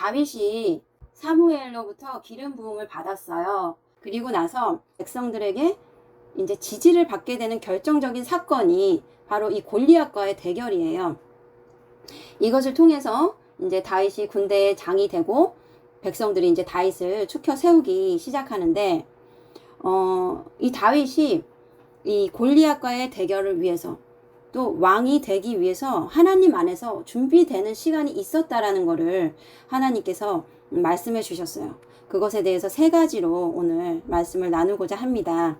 다윗이 사무엘로부터 기름 부음을 받았어요. 그리고 나서 백성들에게 이제 지지를 받게 되는 결정적인 사건이 바로 이 골리앗과의 대결이에요. 이것을 통해서 이제 다윗이 군대의 장이 되고 백성들이 이제 다윗을 추켜 세우기 시작하는데, 이 다윗이 이 골리앗과의 대결을 위해서 또 왕이 되기 위해서 하나님 안에서 준비되는 시간이 있었다라는 것을 하나님께서 말씀해 주셨어요. 그것에 대해서 세 가지로 오늘 말씀을 나누고자 합니다.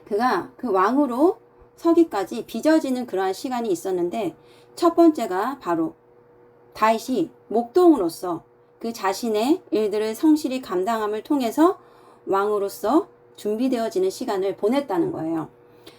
그가 그 왕으로 서기까지 빚어지는 그러한 시간이 있었는데, 첫 번째가 바로 다윗이 목동으로서 그 자신의 일들을 성실히 감당함을 통해서 왕으로서 준비되어지는 시간을 보냈다는 거예요.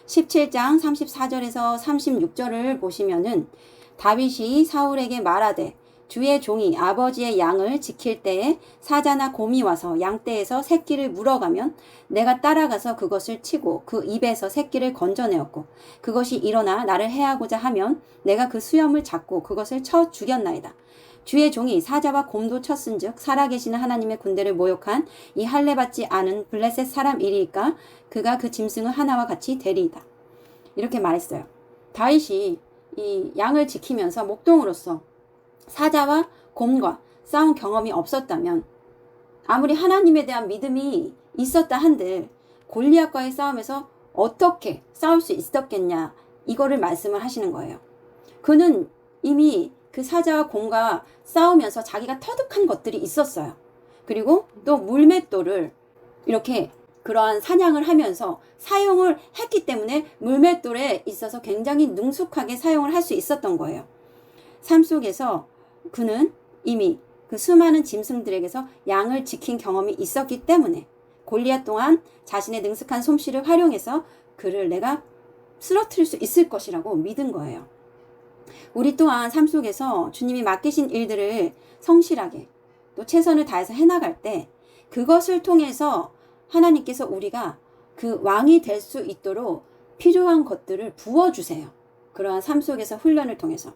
17장 34절에서 36절을 보시면은 다윗이 사울에게 말하되 주의 종이 아버지의 양을 지킬 때에 사자나 곰이 와서 양떼에서 새끼를 물어가면 내가 따라가서 그것을 치고 그 입에서 새끼를 건져내었고, 그것이 일어나 나를 해하고자 하면 내가 그 수염을 잡고 그것을 쳐 죽였나이다. 주의 종이 사자와 곰도 쳤은즉 살아계시는 하나님의 군대를 모욕한 이 할례받지 않은 블레셋 사람이리이까 그가 그 짐승을 하나와 같이 되리이다. 이렇게 말했어요. 다윗이 이 양을 지키면서 목동으로서 사자와 곰과 싸운 경험이 없었다면, 아무리 하나님에 대한 믿음이 있었다 한들 골리앗과의 싸움에서 어떻게 싸울 수 있었겠냐, 이거를 말씀을 하시는 거예요. 그는 이미 그 사자와 곰과 싸우면서 자기가 터득한 것들이 있었어요. 그리고 또 물맷돌을 이렇게 그러한 사냥을 하면서 사용을 했기 때문에 물맷돌에 있어서 굉장히 능숙하게 사용을 할 수 있었던 거예요. 삶 속에서 그는 이미 그 수많은 짐승들에게서 양을 지킨 경험이 있었기 때문에 골리앗 또한 자신의 능숙한 솜씨를 활용해서 그를 내가 쓰러뜨릴 수 있을 것이라고 믿은 거예요. 우리 또한 삶 속에서 주님이 맡기신 일들을 성실하게 또 최선을 다해서 해나갈 때 그것을 통해서 하나님께서 우리가 그 왕이 될 수 있도록 필요한 것들을 부어주세요. 그러한 삶 속에서 훈련을 통해서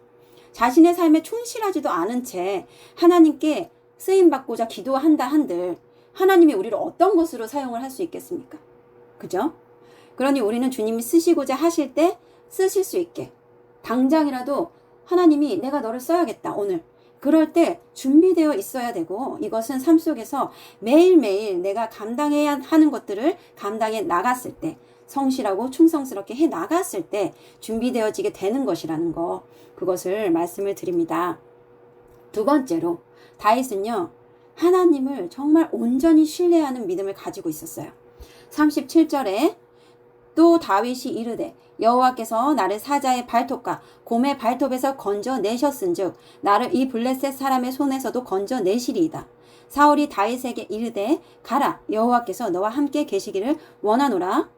자신의 삶에 충실하지도 않은 채 하나님께 쓰임받고자 기도한다 한들 하나님이 우리를 어떤 것으로 사용을 할 수 있겠습니까? 그죠? 그러니 우리는 주님이 쓰시고자 하실 때 쓰실 수 있게 당장이라도 하나님이 내가 너를 써야겠다 오늘, 그럴 때 준비되어 있어야 되고, 이것은 삶 속에서 매일매일 내가 감당해야 하는 것들을 감당해 나갔을 때, 성실하고 충성스럽게 해 나갔을 때 준비되어지게 되는 것이라는 거, 그것을 말씀을 드립니다. 두 번째로 다윗은요, 하나님을 정말 온전히 신뢰하는 믿음을 가지고 있었어요. 37절에 또 다윗이 이르되 여호와께서 나를 사자의 발톱과 곰의 발톱에서 건져내셨은즉 나를 이 블레셋 사람의 손에서도 건져내시리이다. 사울이 다윗에게 이르되 가라, 여호와께서 너와 함께 계시기를 원하노라.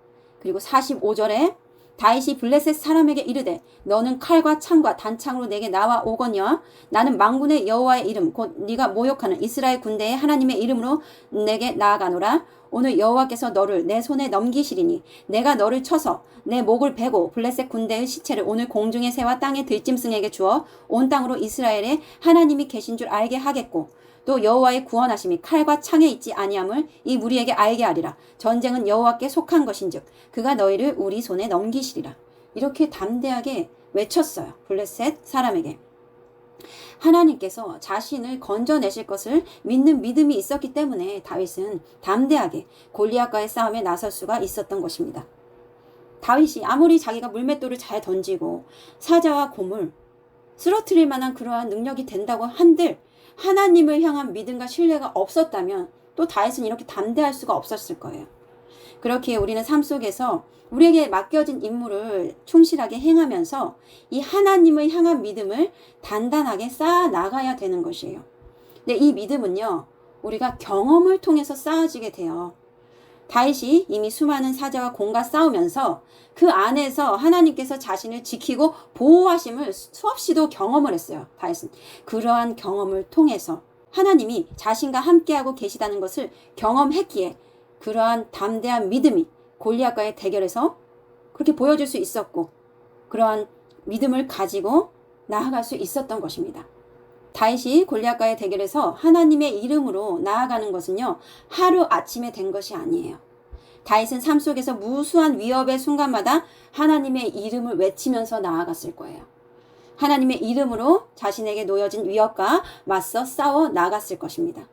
그리고 45절에 다윗이 블레셋 사람에게 이르되 너는 칼과 창과 단창으로 내게 나와 오거니와 나는 만군의 여호와의 이름 곧 네가 모욕하는 이스라엘 군대의 하나님의 이름으로 내게 나아가노라. 오늘 여호와께서 너를 내 손에 넘기시리니 내가 너를 쳐서 내 목을 베고 블레셋 군대의 시체를 오늘 공중의 새와 땅의 들짐승에게 주어 온 땅으로 이스라엘에 하나님이 계신 줄 알게 하겠고, 또 여호와의 구원하심이 칼과 창에 있지 아니함을 이 무리에게 알게 하리라. 전쟁은 여호와께 속한 것인즉 그가 너희를 우리 손에 넘기시리라. 이렇게 담대하게 외쳤어요. 블레셋 사람에게. 하나님께서 자신을 건져내실 것을 믿는 믿음이 있었기 때문에 다윗은 담대하게 골리앗과의 싸움에 나설 수가 있었던 것입니다. 다윗이 아무리 자기가 물맷돌을 잘 던지고 사자와 곰을 쓰러뜨릴 만한 그러한 능력이 된다고 한들 하나님을 향한 믿음과 신뢰가 없었다면 또 다윗은 이렇게 담대할 수가 없었을 거예요. 그렇기에 우리는 삶 속에서 우리에게 맡겨진 임무를 충실하게 행하면서 이 하나님을 향한 믿음을 단단하게 쌓아 나가야 되는 것이에요. 근데 이 믿음은요, 우리가 경험을 통해서 쌓아지게 돼요. 다윗이 이미 수많은 사자와 곰과 싸우면서 그 안에서 하나님께서 자신을 지키고 보호하심을 수없이도 경험을 했어요. 다윗은 그러한 경험을 통해서 하나님이 자신과 함께하고 계시다는 것을 경험했기에 그러한 담대한 믿음이 골리앗과의 대결에서 그렇게 보여줄 수 있었고, 그러한 믿음을 가지고 나아갈 수 있었던 것입니다. 다윗이 골리앗과의 대결에서 하나님의 이름으로 나아가는 것은요, 하루아침에 된 것이 아니에요. 다윗은 삶 속에서 무수한 위협의 순간마다 하나님의 이름을 외치면서 나아갔을 거예요. 하나님의 이름으로 자신에게 놓여진 위협과 맞서 싸워 나갔을 것입니다.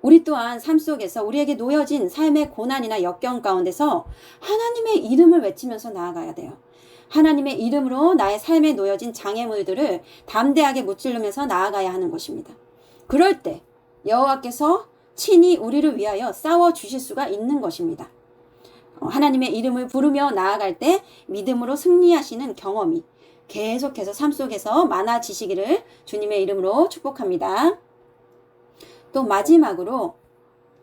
우리 또한 삶 속에서 우리에게 놓여진 삶의 고난이나 역경 가운데서 하나님의 이름을 외치면서 나아가야 돼요. 하나님의 이름으로 나의 삶에 놓여진 장애물들을 담대하게 무찌르면서 나아가야 하는 것입니다. 그럴 때 여호와께서 친히 우리를 위하여 싸워 주실 수가 있는 것입니다. 하나님의 이름을 부르며 나아갈 때 믿음으로 승리하시는 경험이 계속해서 삶 속에서 많아지시기를 주님의 이름으로 축복합니다. 또 마지막으로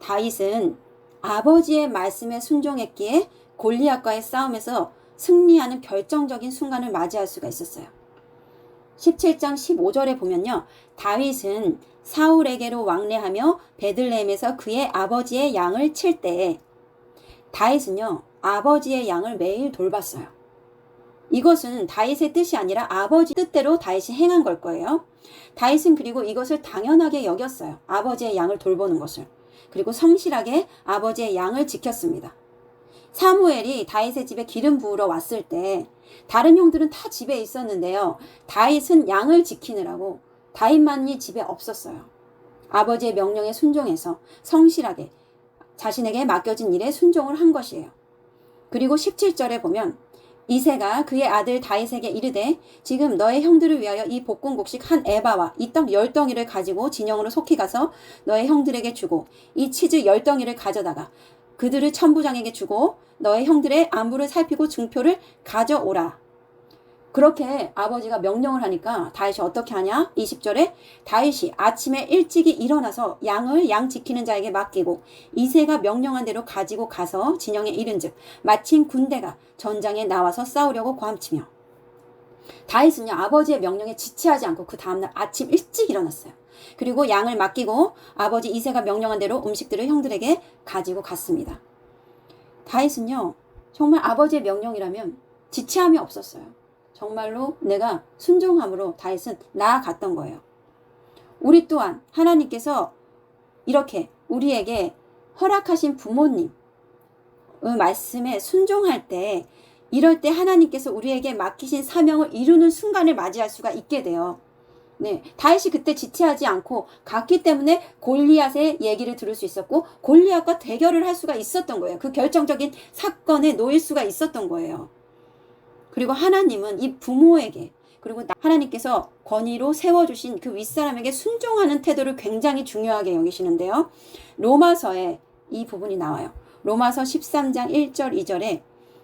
다윗은 아버지의 말씀에 순종했기에 골리앗과의 싸움에서 승리하는 결정적인 순간을 맞이할 수가 있었어요. 17장 15절에 보면요. 다윗은 사울에게로 왕래하며 베들레헴에서 그의 아버지의 양을 칠 때에 다윗은요. 아버지의 양을 매일 돌봤어요. 이것은 다윗의 뜻이 아니라 아버지 뜻대로 다윗이 행한 걸 거예요. 다윗은 그리고 이것을 당연하게 여겼어요. 아버지의 양을 돌보는 것을. 그리고 성실하게 아버지의 양을 지켰습니다. 사무엘이 다윗의 집에 기름 부으러 왔을 때 다른 형들은 다 집에 있었는데요. 다윗은 양을 지키느라고 다윗만이 집에 없었어요. 아버지의 명령에 순종해서 성실하게 자신에게 맡겨진 일에 순종을 한 것이에요. 그리고 17절에 보면 이새가 그의 아들 다윗에게 이르되 지금 너의 형들을 위하여 이 볶음곡식 한 에바와 이 떡 10덩이를 가지고 진영으로 속히 가서 너의 형들에게 주고 이 치즈 10덩이를 가져다가 그들을 천부장에게 주고 너의 형들의 안부를 살피고 증표를 가져오라. 그렇게 아버지가 명령을 하니까 다윗이 어떻게 하냐? 20절에 다윗이 아침에 일찍이 일어나서 양을 양 지키는 자에게 맡기고 이새가 명령한 대로 가지고 가서 진영에 이른즉 마침 군대가 전장에 나와서 싸우려고 고함치며 다윗은요 아버지의 명령에 지체하지 않고 그 다음날 아침 일찍 일어났어요. 그리고 양을 맡기고 아버지 이새가 명령한 대로 음식들을 형들에게 가지고 갔습니다. 다윗은요 정말 아버지의 명령이라면 지체함이 없었어요. 정말로 내가 순종함으로 다윗은 나아갔던 거예요. 우리 또한 하나님께서 이렇게 우리에게 허락하신 부모님 말씀에 순종할 때 이럴 때 하나님께서 우리에게 맡기신 사명을 이루는 순간을 맞이할 수가 있게 돼요. 네, 다윗이 그때 지체하지 않고 갔기 때문에 골리앗의 얘기를 들을 수 있었고 골리앗과 대결을 할 수가 있었던 거예요. 그 결정적인 사건에 놓일 수가 있었던 거예요. 그리고 하나님은 이 부모에게 그리고 하나님께서 권위로 세워주신 그 윗사람에게 순종하는 태도를 굉장히 중요하게 여기시는데요. 로마서에 이 부분이 나와요. 로마서 13장 1절 2절에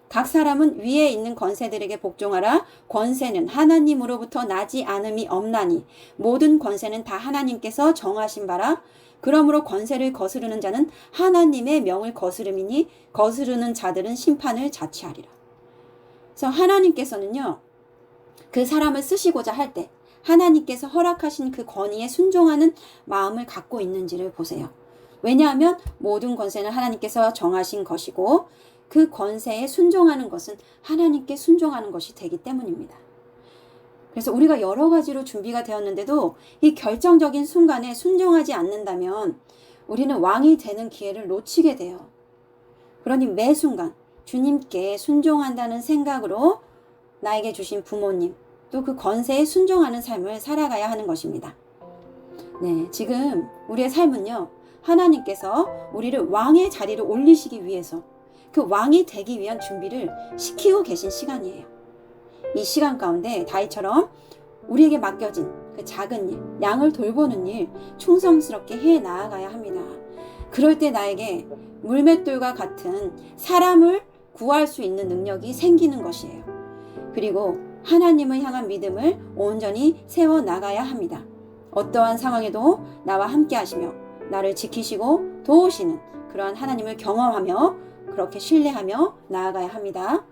각 사람은 위에 있는 권세들에게 복종하라. 권세는 하나님으로부터 나지 않음이 없나니 모든 권세는 다 하나님께서 정하신 바라. 그러므로 권세를 거스르는 자는 하나님의 명을 거스름이니 거스르는 자들은 심판을 자취하리라. 그래서 하나님께서는요. 그 사람을 쓰시고자 할 때 하나님께서 허락하신 그 권위에 순종하는 마음을 갖고 있는지를 보세요. 왜냐하면 모든 권세는 하나님께서 정하신 것이고 그 권세에 순종하는 것은 하나님께 순종하는 것이 되기 때문입니다. 그래서 우리가 여러 가지로 준비가 되었는데도 이 결정적인 순간에 순종하지 않는다면 우리는 왕이 되는 기회를 놓치게 돼요. 그러니 매 순간 주님께 순종한다는 생각으로 나에게 주신 부모님 또 그 권세에 순종하는 삶을 살아가야 하는 것입니다. 네, 지금 우리의 삶은요. 하나님께서 우리를 왕의 자리를 올리시기 위해서 그 왕이 되기 위한 준비를 시키고 계신 시간이에요. 이 시간 가운데 다윗처럼 우리에게 맡겨진 그 작은 일, 양을 돌보는 일 충성스럽게 해 나아가야 합니다. 그럴 때 나에게 물맷돌과 같은 사람을 구할 수 있는 능력이 생기는 것이에요. 그리고 하나님을 향한 믿음을 온전히 세워 나가야 합니다. 어떠한 상황에도 나와 함께 하시며 나를 지키시고 도우시는 그러한 하나님을 경험하며 그렇게 신뢰하며 나아가야 합니다.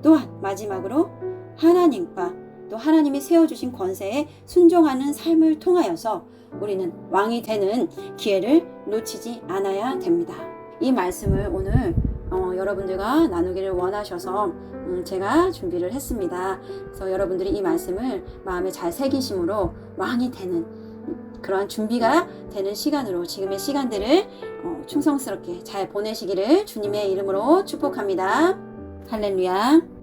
또한 마지막으로 하나님과 또 하나님이 세워주신 권세에 순종하는 삶을 통하여서 우리는 왕이 되는 기회를 놓치지 않아야 됩니다. 이 말씀을 오늘 여러분들과 나누기를 원하셔서 제가 준비를 했습니다. 그래서 여러분들이 이 말씀을 마음에 잘 새기심으로 왕이 되는 그러한 준비가 되는 시간으로 지금의 시간들을 충성스럽게 잘 보내시기를 주님의 이름으로 축복합니다. 할렐루야.